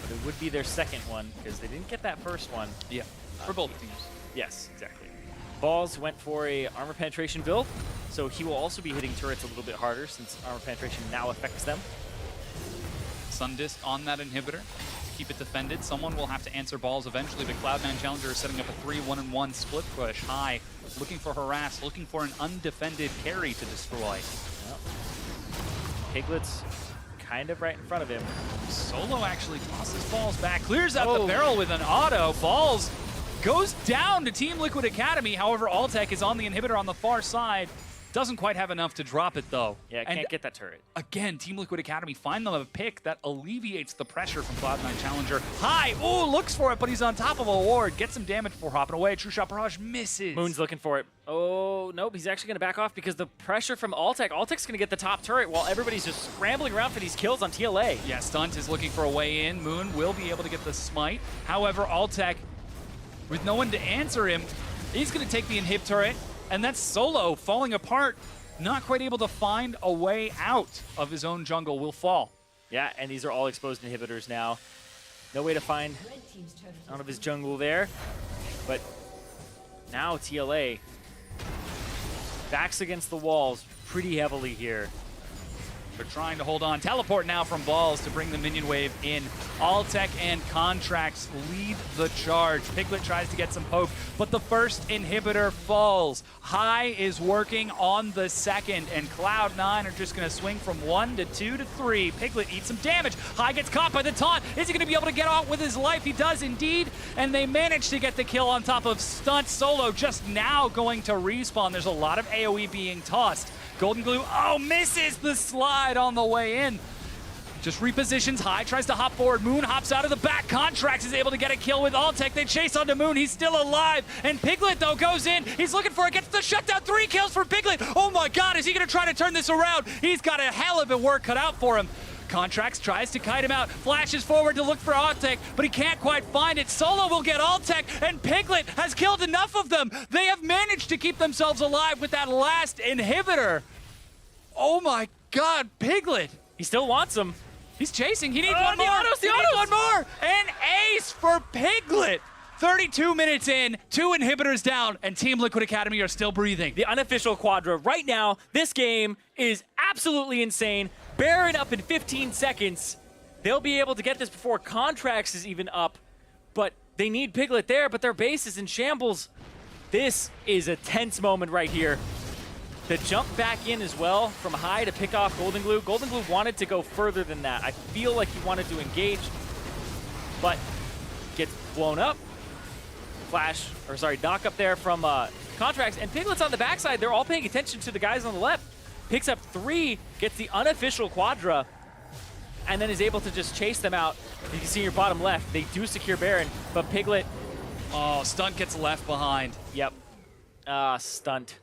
[SPEAKER 2] But it would be their second one, because they didn't get that first one.
[SPEAKER 1] Yeah, for both teams.
[SPEAKER 2] Yes, exactly. Balls went for a armor penetration build, so he will also be hitting turrets a little bit harder since armor penetration now affects them.
[SPEAKER 1] Sundisk on that inhibitor. Keep it defended. Someone will have to answer Balls eventually, but Cloud9 Challenger is setting up a 3-1-1 split push. High, looking for harass, looking for an undefended carry to destroy.
[SPEAKER 2] Well, Piglet's kind of right in front of him.
[SPEAKER 1] Solo actually tosses Balls back, clears out the barrel with an auto. Balls goes down to Team Liquid Academy. However, Altec is on the inhibitor on the far side. Doesn't quite have enough to drop it, though.
[SPEAKER 2] Yeah, can't get that turret.
[SPEAKER 1] Again, Team Liquid Academy find them a pick that alleviates the pressure from Cloud9 Challenger. High, ooh, looks for it, but he's on top of a ward. Gets some damage before hopping away. True Shot Barrage misses.
[SPEAKER 2] Moon's looking for it. Oh, nope, he's actually going to back off because the pressure from Altec. Altec's going to get the top turret while everybody's just scrambling around for these kills on TLA.
[SPEAKER 1] Yeah, Stunt is looking for a way in. Moon will be able to get the smite. However, Altec, with no one to answer him, he's going to take the inhib turret, and that's Solo falling apart. Not quite able to find a way out of his own jungle, will fall.
[SPEAKER 2] Yeah, and these are all exposed inhibitors now. No way to find out of his jungle there. But now TLA backs against the walls pretty heavily here.
[SPEAKER 1] They're trying to hold on. Teleport now from Balls to bring the minion wave in. Altec and Contracts lead the charge. Piglet tries to get some poke, but the first inhibitor falls. High is working on the second, and Cloud9 are just going to swing from 1 to 2 to 3. Piglet eats some damage. High gets caught by the taunt. Is he going to be able to get out with his life? He does indeed, and they manage to get the kill on top of Stunt. Solo just now going to respawn. There's a lot of AoE being tossed. Golden Glue, oh, misses the slide on the way in. Just repositions. High, tries to hop forward. Moon hops out of the back. Contracts is able to get a kill with Altec. They chase onto Moon. He's still alive. And Piglet, though, goes in. He's looking for it. Gets the shutdown. 3 kills for Piglet. Oh, my God. Is he going to try to turn this around? He's got a hell of a work cut out for him. Contracts tries to kite him out, flashes forward to look for Altec, but he can't quite find it. Solo will get Altec, and Piglet has killed enough of them. They have managed to keep themselves alive with that last inhibitor. Oh my God, Piglet.
[SPEAKER 2] He still wants him.
[SPEAKER 1] He's chasing. He needs one more.
[SPEAKER 2] He needs
[SPEAKER 1] one more. An ace for Piglet. 32 minutes in, 2 inhibitors down, and Team Liquid Academy are still breathing.
[SPEAKER 2] The unofficial Quadra. Right now, this game is absolutely insane. Baron up in 15 seconds. They'll be able to get this before Contracts is even up, but they need Piglet there, but their base is in shambles. This is a tense moment right here. The jump back in as well from High to pick off Golden Glue. Golden Glue wanted to go further than that. I feel like he wanted to engage, but gets blown up. Flash, or sorry, knock up there from Contracts, and Piglet's on the backside. They're all paying attention to the guys on the left. Picks up 3, gets the unofficial Quadra, and then is able to just chase them out. You can see in your bottom left, they do secure Baron, but Piglet...
[SPEAKER 1] Oh, Stunt gets left behind.
[SPEAKER 2] Yep. Stunt.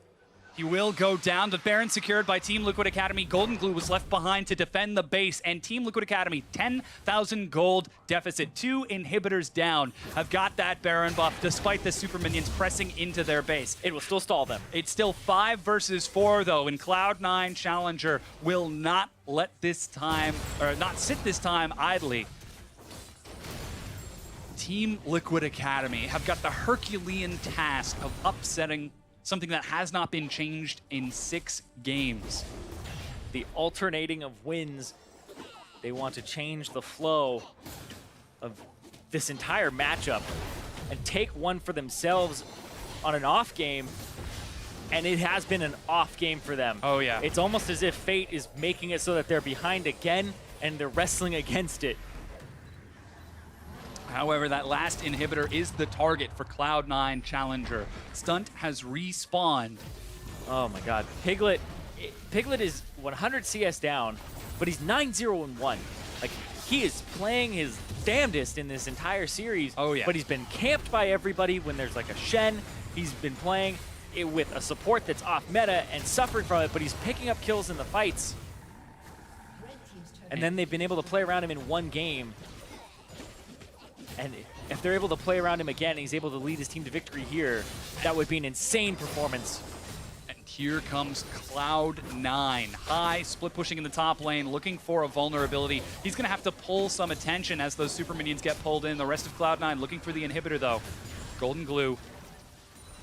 [SPEAKER 1] He will go down, but Baron secured by Team Liquid Academy. Golden Glue was left behind to defend the base, and Team Liquid Academy, 10,000 gold deficit. 2 inhibitors down have got that Baron buff, despite the super minions pressing into their base.
[SPEAKER 2] It will still stall them.
[SPEAKER 1] It's still 5 versus 4, though, and Cloud9 Challenger will not let this time, or not sit this time idly. Team Liquid Academy have got the Herculean task of upsetting something that has not been changed in 6 games.
[SPEAKER 2] The alternating of wins. They want to change the flow of this entire matchup and take one for themselves on an off game, and it has been an off game for them.
[SPEAKER 1] Oh, yeah.
[SPEAKER 2] It's almost as if fate is making it so that they're behind again, and they're wrestling against it.
[SPEAKER 1] However, that last inhibitor is the target for Cloud9 Challenger. Stunt has respawned.
[SPEAKER 2] Oh my god. Piglet is 100 CS down, but he's 9-0-1. Like, he is playing his damnedest in this entire series.
[SPEAKER 1] Oh, yeah.
[SPEAKER 2] But he's been camped by everybody when there's like a Shen. He's been playing it with a support that's off meta and suffering from it, but he's picking up kills in the fights. And then they've been able to play around him in one game. And if they're able to play around him again and he's able to lead his team to victory here, that would be an insane performance.
[SPEAKER 1] And here comes Cloud9. High, split pushing in the top lane, looking for a vulnerability. He's going to have to pull some attention as those super minions get pulled in. The rest of Cloud9 looking for the inhibitor, though. Golden Glue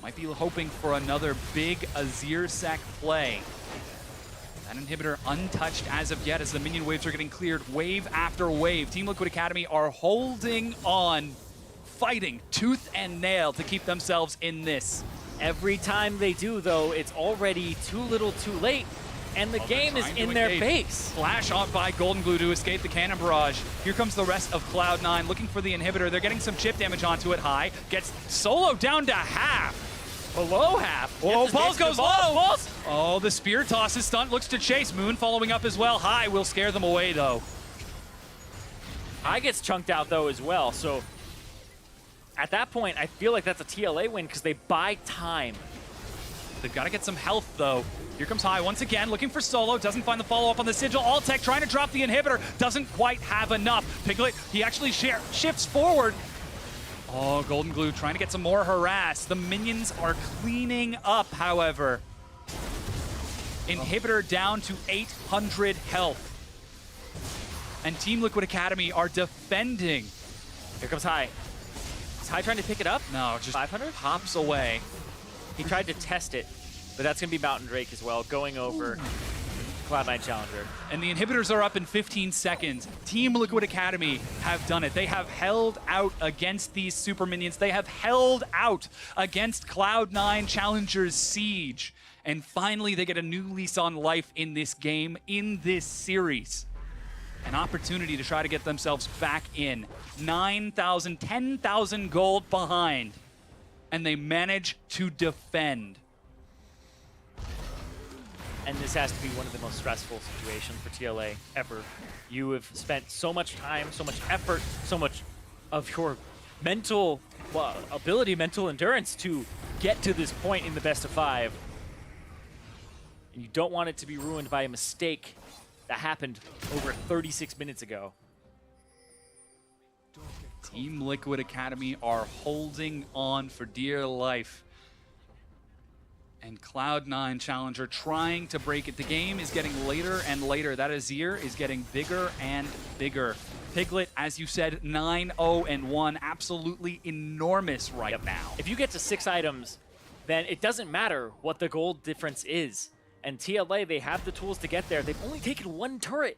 [SPEAKER 1] might be hoping for another big Azir Sec play. That inhibitor untouched as of yet as the minion waves are getting cleared wave after wave. Team Liquid Academy are holding on, fighting tooth and nail to keep themselves in this.
[SPEAKER 2] Every time they do, though, it's already too little too late, and the game is in their face.
[SPEAKER 1] Flash on by Golden Glue to escape the cannon barrage. Here comes the rest of Cloud9 looking for the inhibitor. They're getting some chip damage onto it. High gets solo down to half.
[SPEAKER 2] Below half.
[SPEAKER 1] Oh, Balls goes low.
[SPEAKER 2] Balls.
[SPEAKER 1] Oh, the spear tosses. Stunt looks to chase. Moon following up as well. High will scare them away, though.
[SPEAKER 2] High gets chunked out, though, as well. So at that point, I feel like that's a TLA win because they buy time.
[SPEAKER 1] They've got to get some health, though. Here comes High once again, looking for solo. Doesn't find the follow-up on the Sigil. Alltech trying to drop the inhibitor. Doesn't quite have enough. Piglet, he actually shifts forward. Oh, Golden Glue trying to get some more harass. The minions are cleaning up, however. Inhibitor down to 800 health. And Team Liquid Academy are defending.
[SPEAKER 2] Here comes High. Is High trying to pick it up?
[SPEAKER 1] No, just
[SPEAKER 2] 500?
[SPEAKER 1] pops away.
[SPEAKER 2] He tried to test it, but that's going to be Mountain Drake as well, going over Cloud9 Challenger.
[SPEAKER 1] And the inhibitors are up in 15 seconds. Team Liquid Academy have done it. They have held out against these super minions. They have held out against Cloud9 Challenger's siege. And finally, they get a new lease on life in this game, in this series. An opportunity to try to get themselves back in. 9,000, 10,000 gold behind. And they manage to defend.
[SPEAKER 2] And this has to be one of the most stressful situations for TLA ever. You have spent so much time, so much effort, so much of your mental ability, mental endurance to get to this point in the best of 5. And you don't want it to be ruined by a mistake that happened over 36 minutes ago.
[SPEAKER 1] Team Liquid Academy are holding on for dear life. And Cloud9 Challenger trying to break it. The game is getting later and later. That Azir is getting bigger and bigger. Piglet, as you said, 9-0-1. Absolutely enormous right now.
[SPEAKER 2] If you get to 6 items, then it doesn't matter what the gold difference is. And TLA, they have the tools to get there. They've only taken 1 turret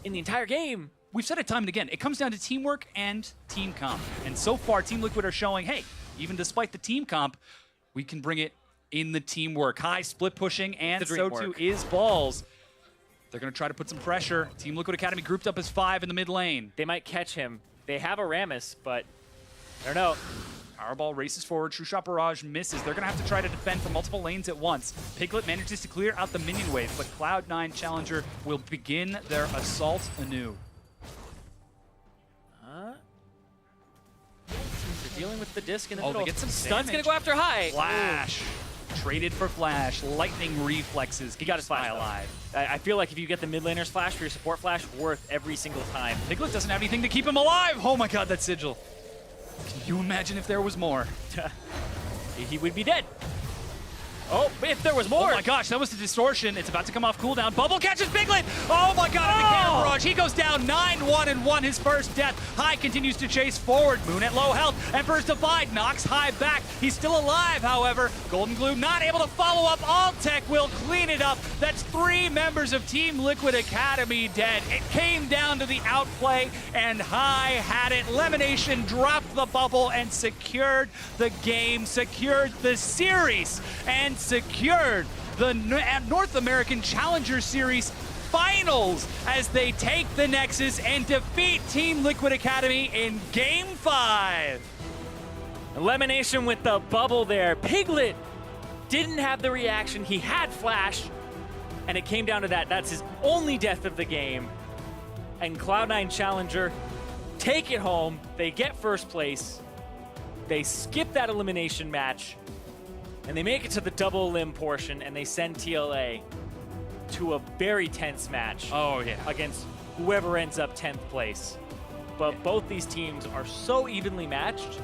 [SPEAKER 2] in the entire game.
[SPEAKER 1] We've said it time and again. It comes down to teamwork and team comp. And so far, Team Liquid are showing, hey, even despite the team comp, we can bring it in the teamwork. High split pushing, and so too is Balls. They're going to try to put some pressure. Team Liquid Academy grouped up as 5 in the mid lane.
[SPEAKER 2] They might catch him. They have a Rammus, but I don't know.
[SPEAKER 1] Powerball races forward. True Shot Barrage misses. They're going to have to try to defend from multiple lanes at once. Piglet manages to clear out the minion wave, but Cloud9 Challenger will begin their assault anew.
[SPEAKER 2] They're dealing with the disc in the middle.
[SPEAKER 1] They get some
[SPEAKER 2] Stunt's going
[SPEAKER 1] damage.
[SPEAKER 2] to go after High.
[SPEAKER 1] Flash. Traded for Flash. Lightning reflexes.
[SPEAKER 2] He got his flash
[SPEAKER 1] alive.
[SPEAKER 2] I feel like if you get the mid laner's flash for your support flash, worth every single time.
[SPEAKER 1] Piglet doesn't have anything to keep him alive. Oh my god, that Sigil. Can you imagine if there was more?
[SPEAKER 2] He would be dead. Oh, if there was more.
[SPEAKER 1] Oh my gosh, that was the distortion. It's about to come off cooldown. Bubble catches Piglet. Oh my god, the cannon barrage. He goes down 9-1-1, his first death. High continues to chase forward. Moon at low health. Emperor's Divide knocks High back. He's still alive, however. Golden Glue not able to follow up. Alltech will clean it up. That's 3 members of Team Liquid Academy dead. It came down to the outplay, and High had it. Lemonation dropped the bubble and secured the game, secured the series, and secured the North American Challenger Series finals as they take the Nexus and defeat Team Liquid Academy in Game 5.
[SPEAKER 2] Elimination with the bubble there. Piglet didn't have the reaction. He had Flash, and it came down to that. That's his only death of the game. And Cloud9 Challenger take it home. They get first place. They skip that elimination match, and they make it to the double elim portion, and they send TLA to a very tense match against whoever ends up 10th place. But both these teams are so evenly matched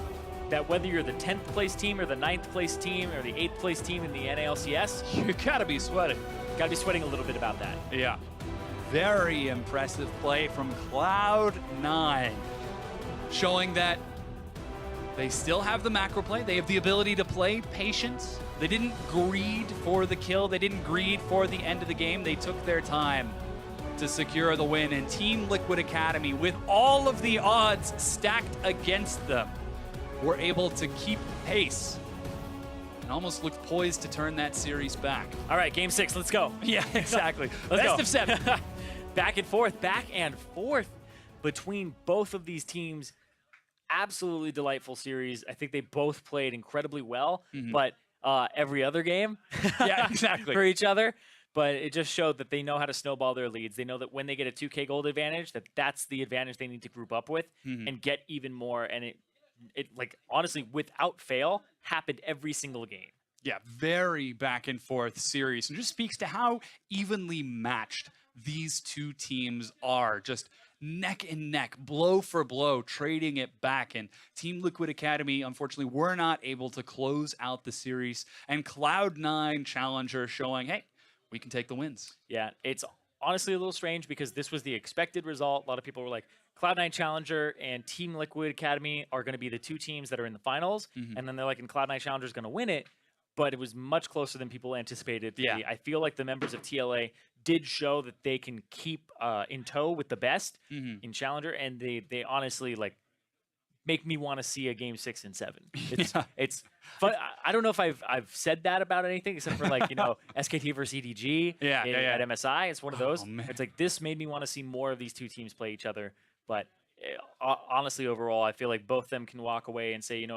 [SPEAKER 2] that whether you're the 10th place team or the 9th place team or the 8th place team in the NALCS,
[SPEAKER 1] You gotta be sweating.
[SPEAKER 2] gotta be sweating a little bit about that.
[SPEAKER 1] Yeah. Very impressive play from Cloud9, showing that they still have the macro play. They have the ability to play patience. They didn't greed for the kill. They didn't greed for the end of the game. They took their time to secure the win. And Team Liquid Academy, with all of the odds stacked against them, were able to keep pace and almost looked poised to turn that series back.
[SPEAKER 2] All right, game 6, let's go.
[SPEAKER 1] Yeah, exactly.
[SPEAKER 2] Let's
[SPEAKER 1] Best
[SPEAKER 2] go.
[SPEAKER 1] of 7.
[SPEAKER 2] Back and forth between both of these teams. Absolutely delightful series. I think they both played incredibly well, but every other game
[SPEAKER 1] Yeah, exactly.
[SPEAKER 2] for each other. But it just showed that they know how to snowball their leads. They know that when they get a 2K gold advantage, that's the advantage they need to group up with and get even more. And it like honestly, without fail, happened every single game.
[SPEAKER 1] Yeah, very back and forth series, and just speaks to how evenly matched these two teams are. Just neck and neck, blow for blow, trading it back. And Team Liquid Academy, unfortunately, were not able to close out the series. And Cloud9 Challenger showing, hey, we can take the wins.
[SPEAKER 2] Yeah, it's honestly a little strange because this was the expected result. A lot of people were like, Cloud9 Challenger and Team Liquid Academy are going to be the two teams that are in the finals. And then they're like, and Cloud9 Challenger is going to win it. But it was much closer than people anticipated.
[SPEAKER 1] Yeah.
[SPEAKER 2] I feel like the members of TLA did show that they can keep in tow with the best in Challenger. And they honestly like make me want to see a game 6 and 7. It's fun. I don't know if I've said that about anything except for like, SKT versus EDG at MSI. It's one of those.
[SPEAKER 1] Man.
[SPEAKER 2] It's like this made me want to see more of these two teams play each other. But honestly, overall, I feel like both of them can walk away and say,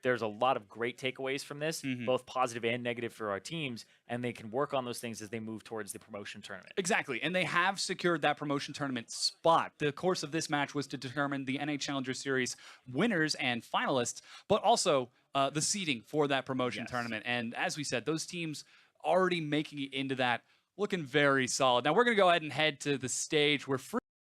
[SPEAKER 2] there's a lot of great takeaways from this, both positive and negative for our teams, and they can work on those things as they move towards the promotion tournament.
[SPEAKER 1] Exactly, and they have secured that promotion tournament spot. The course of this match was to determine the NA Challenger Series winners and finalists, but also the seeding for that promotion tournament. And as we said, those teams already making it into that, looking very solid. Now we're going to go ahead and head to the stage where